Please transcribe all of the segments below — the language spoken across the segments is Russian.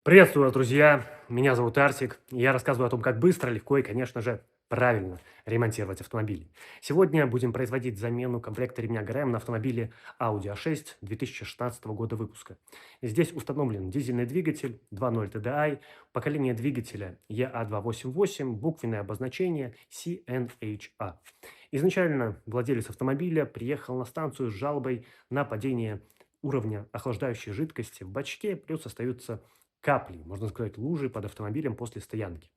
Приветствую вас, друзья! Меня зовут Арсик. И я рассказываю о том, как быстро, легко и, конечно же, правильно ремонтировать автомобили. Сегодня будем производить замену комплекта ремня ГРМ на автомобиле Audi A6 2016 года выпуска. Здесь установлен дизельный двигатель 2.0 TDI, поколение двигателя EA288, буквенное обозначение CNHA. Изначально владелец автомобиля приехал на станцию с жалобой на падение уровня охлаждающей жидкости в бачке, плюс остаются капли, можно сказать, лужи под автомобилем после стоянки.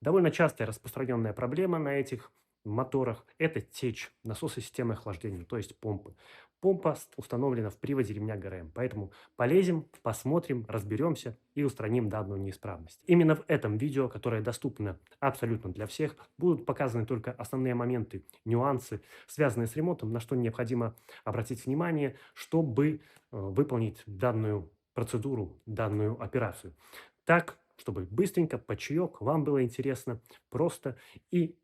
Довольно частая распространенная проблема на этих моторах – это течь насоса системы охлаждения, то есть помпы. Помпа установлена в приводе ремня ГРМ, поэтому полезем, посмотрим, разберемся и устраним данную неисправность. Именно в этом видео, которое доступно абсолютно для всех, будут показаны только основные моменты, нюансы, связанные с ремонтом, на что необходимо обратить внимание, чтобы выполнить данную процедуру, данную операцию. Так, чтобы быстренько, под чаек, вам было интересно, просто и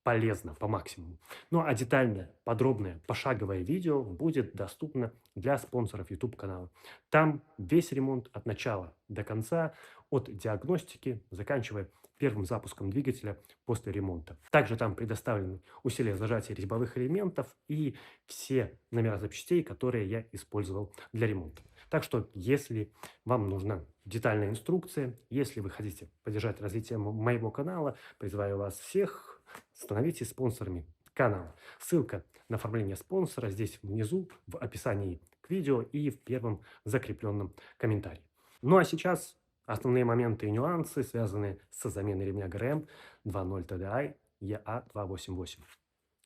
полезно по максимуму. Ну а детальное, подробное, пошаговое видео будет доступно для спонсоров YouTube-канала. Там весь ремонт от начала до конца, от диагностики, заканчивая первым запуском двигателя после ремонта. Также там предоставлены усилия зажатия резьбовых элементов и все номера запчастей, которые я использовал для ремонта. Так что, если вам нужна детальная инструкция, если вы хотите поддержать развитие моего канала, призываю вас всех, становитесь спонсорами канала. Ссылка на оформление спонсора здесь внизу, в описании к видео и в первом закрепленном комментарии. Ну а сейчас основные моменты и нюансы, связанные с заменой ремня ГРМ 2.0 TDI EA288.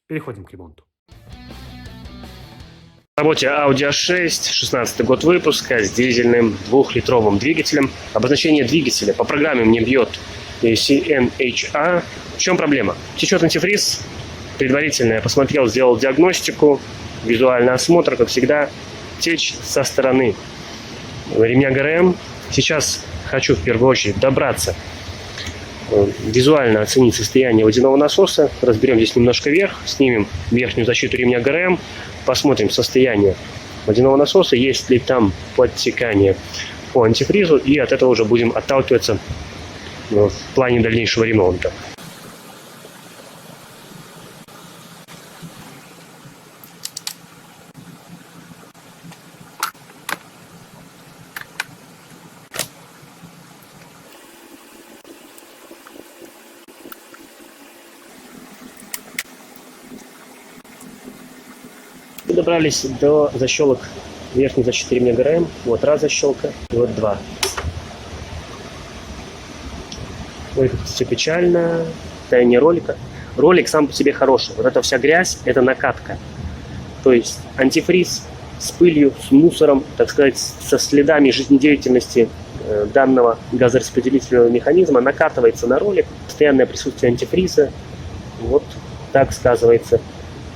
Переходим к ремонту. В работе Audi A6, 16 год выпуска, с дизельным 2-литровым двигателем. Обозначение двигателя по программе мне бьет CNHA. В чем проблема? Течет антифриз. Предварительно я посмотрел, сделал диагностику, визуальный осмотр, как всегда. Течь со стороны ремня ГРМ. Сейчас хочу в первую очередь добраться, визуально оценить состояние водяного насоса. Разберем здесь немножко верх, снимем верхнюю защиту ремня ГРМ, посмотрим состояние водяного насоса, есть ли там подтекание по антифризу, и от этого уже будем отталкиваться в плане дальнейшего ремонта. И добрались до защелок верхней защиты ремня ГРМ. Вот раз защелка, и вот два. Ой, как все печально. Состояние ролика. Ролик сам по себе хороший. Вот эта вся грязь, это накатка. То есть антифриз с пылью, с мусором, так сказать, со следами жизнедеятельности данного газораспределительного механизма накатывается на ролик. Постоянное присутствие антифриза вот так сказывается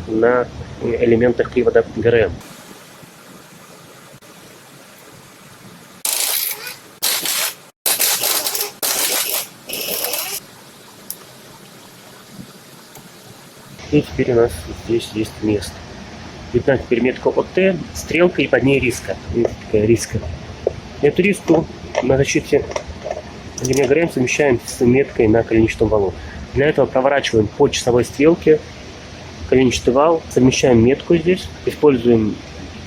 на элементах привода ГРМ. И теперь у нас здесь есть место. Видна теперь метка ОТ, стрелка и под ней риска. Такая риска. Эту риску на защите ремня ГРМ совмещаем с меткой на коленчатом валу. Для этого проворачиваем по часовой стрелке коленчатый вал, совмещаем метку здесь, используем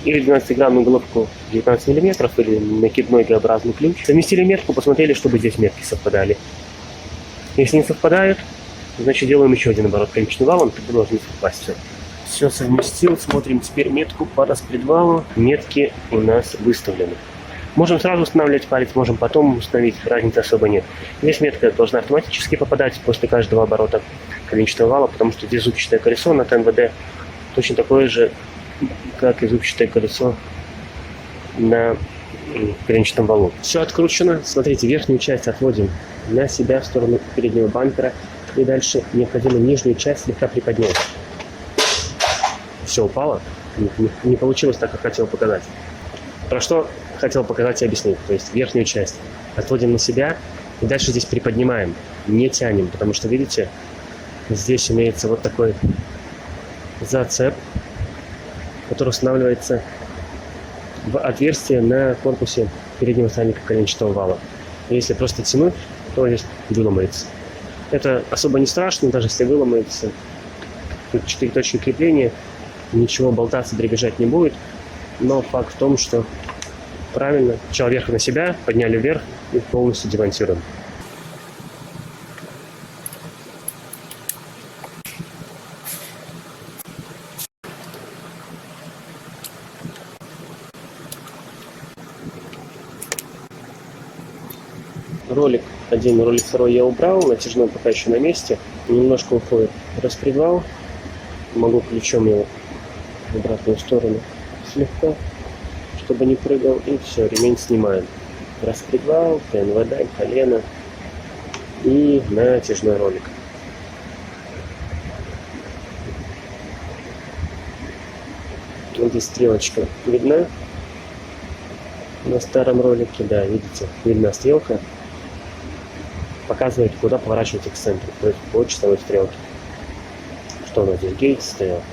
или 12-граммную головку 19 мм, или накидной Г-образный ключ. Совместили метку, посмотрели, чтобы здесь метки совпадали. Если не совпадают, значит делаем еще один оборот коленчатым валом, тогда должны совпасть все. Все совместил, смотрим теперь метку по распредвалу. Метки у нас выставлены. Можем сразу устанавливать палец, можем потом установить, разницы особо нет. Здесь метка должна автоматически попадать после каждого оборота коленчатого вала, потому что здесь зубчатое колесо на ТНВД точно такое же, как и зубчатое колесо на коленчатом валу. Все откручено. Смотрите, верхнюю часть отводим на себя в сторону переднего бампера. И дальше необходимо нижнюю часть слегка приподнять. Все упало. Не получилось так, как хотел показать. Про что хотел показать и объяснить. То есть верхнюю часть отводим на себя и дальше здесь приподнимаем. Не тянем, потому что, видите, здесь имеется вот такой зацеп, который устанавливается в отверстие на корпусе переднего сальника коленчатого вала. Если просто тянуть, то здесь выломается. Это особо не страшно, даже если выломается. Тут 4 точки крепления, ничего болтаться, дребезжать не будет. Но факт в том, что правильно, сначала вверх на себя, подняли вверх и полностью демонтируем. Ролик один, ролик второй я убрал, натяжной пока еще на месте. Немножко уходит распредвал. Могу ключом его в обратную сторону слегка, чтобы не прыгал. И все, ремень снимаем. Распредвал, ТНВД, колено и натяжной ролик. Вот здесь стрелочка видна на старом ролике, да, видите, видна стрелка. Показывает, куда поворачивать эксцентрик, то есть по часовой стрелке. Что у нас здесь? Гейтс стоял.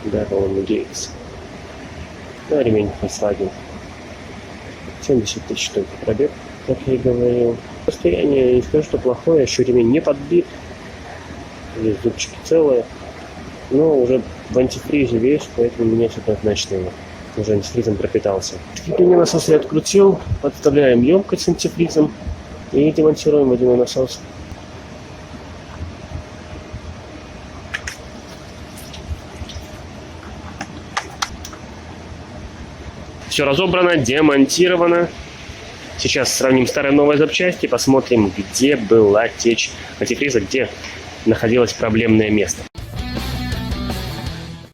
Да, по-моему, Гейтс. Да, ремень Volkswagen. 70 тысяч штук пробег, как я и говорил. Состояние, не скажу, что плохое, еще ремень не подбит. Здесь зубчики целые. Но уже в антифризе весь, поэтому мне все однозначно его. Уже антифризом пропитался. Крепление насоса я открутил. Подставляем емкость с антифризом и демонтируем водяной насос. Все разобрано, демонтировано. Сейчас сравним старые и новые запчасти, посмотрим, где была течь антифриза, где находилось проблемное место.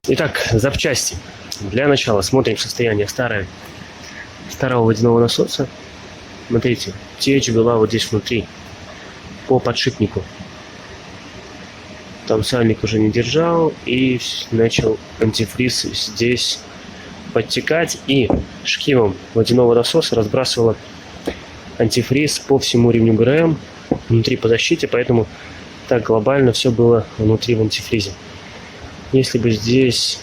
Итак, запчасти. Для начала смотрим состояние старого водяного насоса. Смотрите, течь была вот здесь внутри, по подшипнику. Там сальник уже не держал, и начал антифриз здесь подтекать, и шкивом водяного насоса разбрасывало антифриз по всему ремню ГРМ, внутри по защите, поэтому так глобально все было внутри в антифризе. Если бы здесь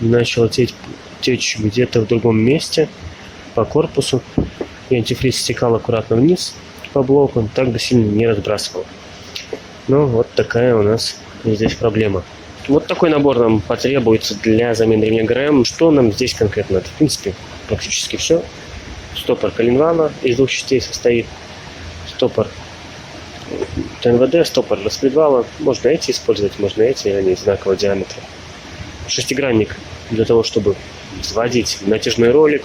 начало течь где-то в другом месте по корпусу, и антифриз стекал аккуратно вниз по блоку, так бы сильно не разбрасывал. Но вот такая у нас здесь проблема. Вот такой набор нам потребуется для замены ремня ГРМ. Что нам здесь конкретно? Это, в принципе, практически все. Стопор коленвала из двух частей состоит. Стопор ТНВД, стопор распредвала. Можно эти использовать, можно эти, они одинакового диаметра. Шестигранник для того, чтобы взводить натяжной ролик.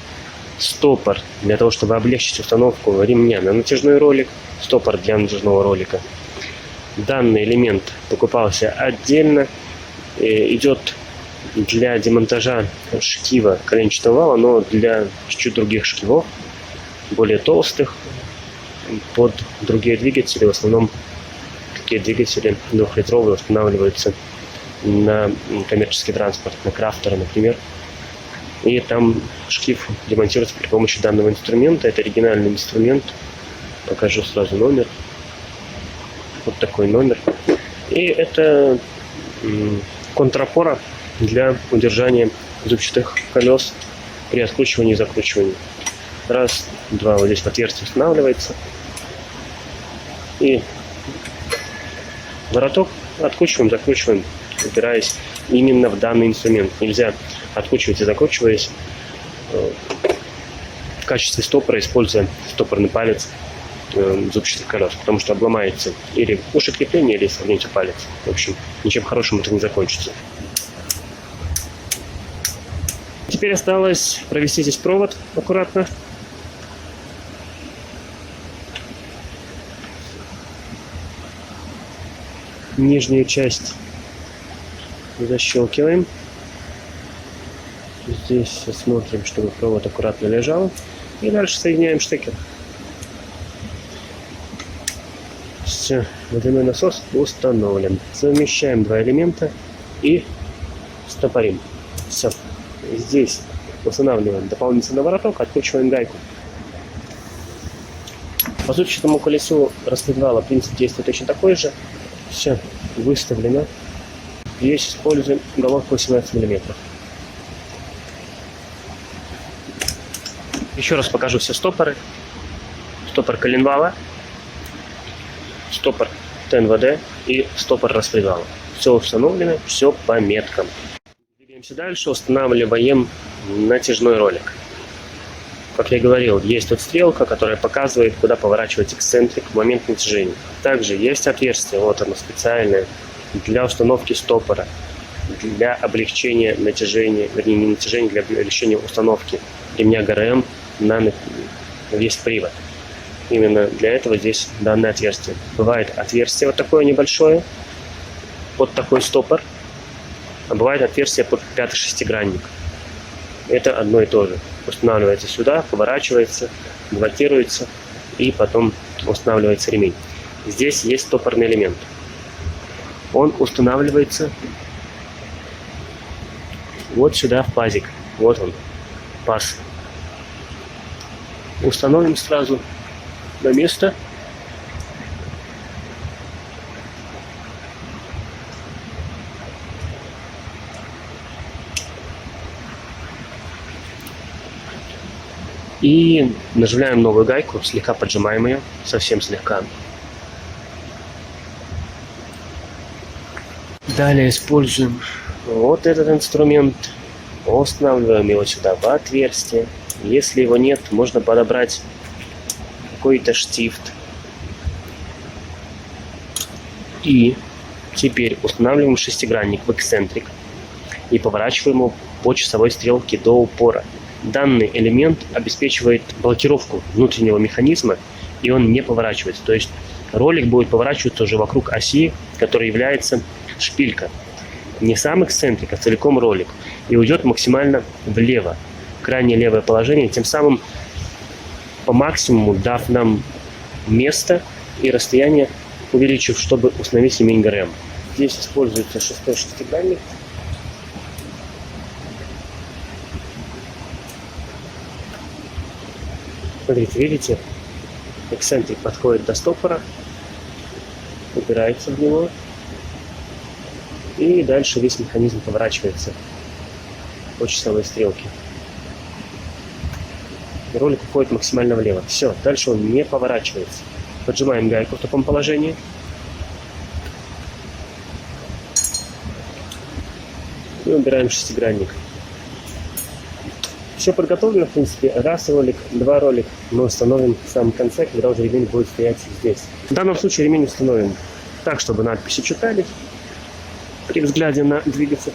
Стопор для того, чтобы облегчить установку ремня на натяжной ролик. Стопор для натяжного ролика. Данный элемент покупался отдельно. Идет для демонтажа шкива коленчатого вала, но для чуть других шкивов, более толстых, под другие двигатели. В основном такие двигатели двухлитровые устанавливаются на коммерческий транспорт, на крафтеры, например. И там шкив демонтируется при помощи данного инструмента. Это оригинальный инструмент. Покажу сразу номер. Вот такой номер. И это контрапора для удержания зубчатых колес при откручивании и закручивании. Раз, два, вот здесь в отверстие устанавливается. И вороток откручиваем, закручиваем, упираясь именно в данный инструмент. Нельзя откручивать и закручиваясь. В качестве стопора используя стопорный палец зубчатых колес, потому что обломается или уши крепления, или согнете палец. В общем, ничем хорошим это не закончится. Теперь осталось провести здесь провод аккуратно. Нижнюю часть защелкиваем. Здесь смотрим, чтобы провод аккуратно лежал. И дальше соединяем штекер. Все, водяной насос установлен. Совмещаем два элемента и стопорим. Все. Здесь устанавливаем дополнительный вороток, откручиваем гайку. По зубчатому колесу распредвала принцип действия точно такой же. Все выставлено. Здесь используем головку 18 мм. Еще раз покажу все стопоры. Стопор коленвала, стопор ТНВД и стопор распредвала. Все установлено, все по меткам. Двигаемся дальше, устанавливаем натяжной ролик. Как я говорил, есть тут стрелка, которая показывает, куда поворачивать эксцентрик в момент натяжения. Также есть отверстие, вот оно специальное, для установки стопора, для облегчения натяжения, вернее не натяжения, для облегчения установки ремня ГРМ на весь привод. Именно для этого здесь данное отверстие. Бывает отверстие вот такое небольшое, под такой стопор, а бывает отверстие под 5-й шестигранник. Это одно и то же. Устанавливается сюда, поворачивается, блокируется и потом устанавливается ремень. Здесь есть стопорный элемент. Он устанавливается вот сюда в пазик. Вот он, паз. Установим сразу на место. И нажимаем новую гайку, слегка поджимаем ее, совсем слегка. Далее используем вот этот инструмент, устанавливаем его сюда в отверстие. Если его нет, можно подобрать какой-то штифт. И теперь устанавливаем шестигранник в эксцентрик и поворачиваем его по часовой стрелке до упора. Данный элемент обеспечивает блокировку внутреннего механизма, и он не поворачивается. То есть ролик будет поворачиваться уже вокруг оси, которая является шпилька. Не сам эксцентрик, а целиком ролик. И уйдет максимально влево, крайне левое положение, тем самым по максимуму дав нам место и расстояние, увеличив, чтобы установить ремень ГРМ. Здесь используется 6-й шестигранник. Смотрите, видите, эксцентрик подходит до стопора, упирается в него, и дальше весь механизм поворачивается по часовой стрелке. И ролик уходит максимально влево. Все, дальше он не поворачивается. Поджимаем гайку в таком положении. И убираем шестигранник. Все подготовлено, в принципе. Раз ролик, два ролик мы установим в самом конце, когда уже ремень будет стоять здесь. В данном случае ремень установим так, чтобы надписи читались при взгляде на двигатель.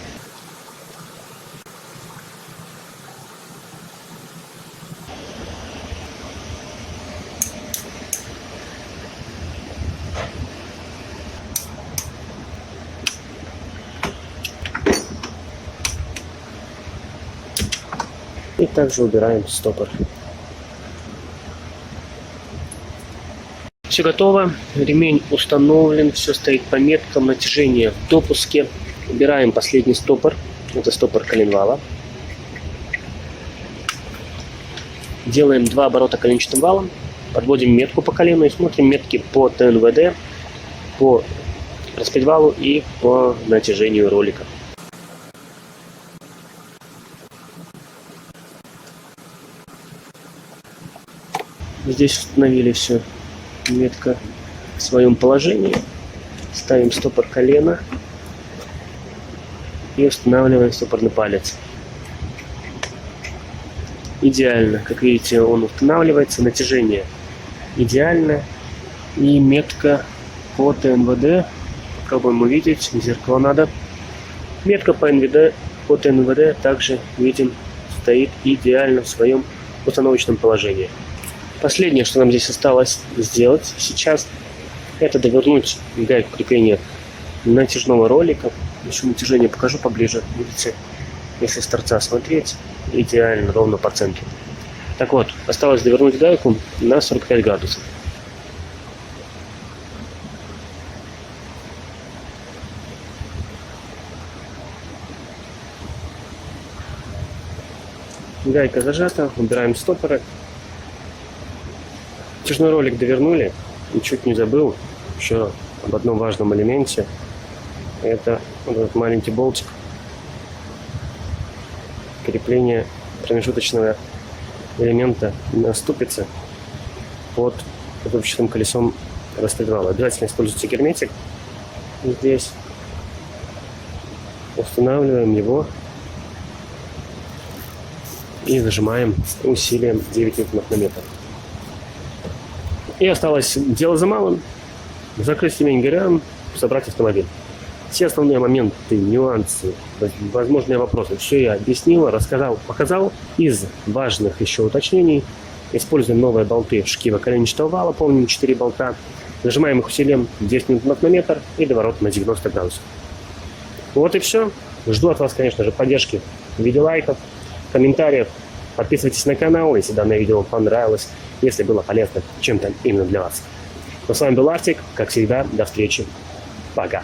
И также убираем стопор. Все готово. Ремень установлен. Все стоит по меткам. Натяжение в допуске. Убираем последний стопор. Это стопор коленвала. Делаем 2 оборота коленчатым валом. Подводим метку по колену и смотрим метки по ТНВД, по распредвалу и по натяжению ролика. Здесь установили все метко в своем положении. Ставим стопор колена и устанавливаем стопорный палец. Идеально, как видите, он устанавливается, натяжение идеально и метка по ТНВД. Попробуем увидеть, зеркало надо. Метка по ТНВД также видим, стоит идеально в своем установочном положении. Последнее, что нам здесь осталось сделать сейчас, это довернуть гайку крепления натяжного ролика. Еще натяжение покажу поближе. Видите, если с торца смотреть, идеально, ровно по центру. Так вот, осталось довернуть гайку на 45 градусов. Гайка зажата, убираем стопоры. Натяжной ролик довернули, и чуть не забыл еще об одном важном элементе. Это вот этот маленький болтик крепления промежуточного элемента наступится под выпущенным колесом распредвала. Обязательно используйте герметик. Здесь устанавливаем его и зажимаем с усилием 9 ньютонов на метр. И осталось дело за малым. Закрыть ремень ГРМ, собрать автомобиль. Все основные моменты, нюансы, возможные вопросы, все я объяснил, рассказал, показал. Из важных еще уточнений: используем новые болты шкива коленчатого вала, помним, 4 болта. Нажимаем их усилием 10 ньютонов на метр и доворот на 90 градусов. Вот и все. Жду от вас, конечно же, поддержки в виде лайков, комментариев. Подписывайтесь на канал, если данное видео понравилось, если было полезно чем-то именно для вас. Но с вами был Артик. Как всегда, до встречи. Пока.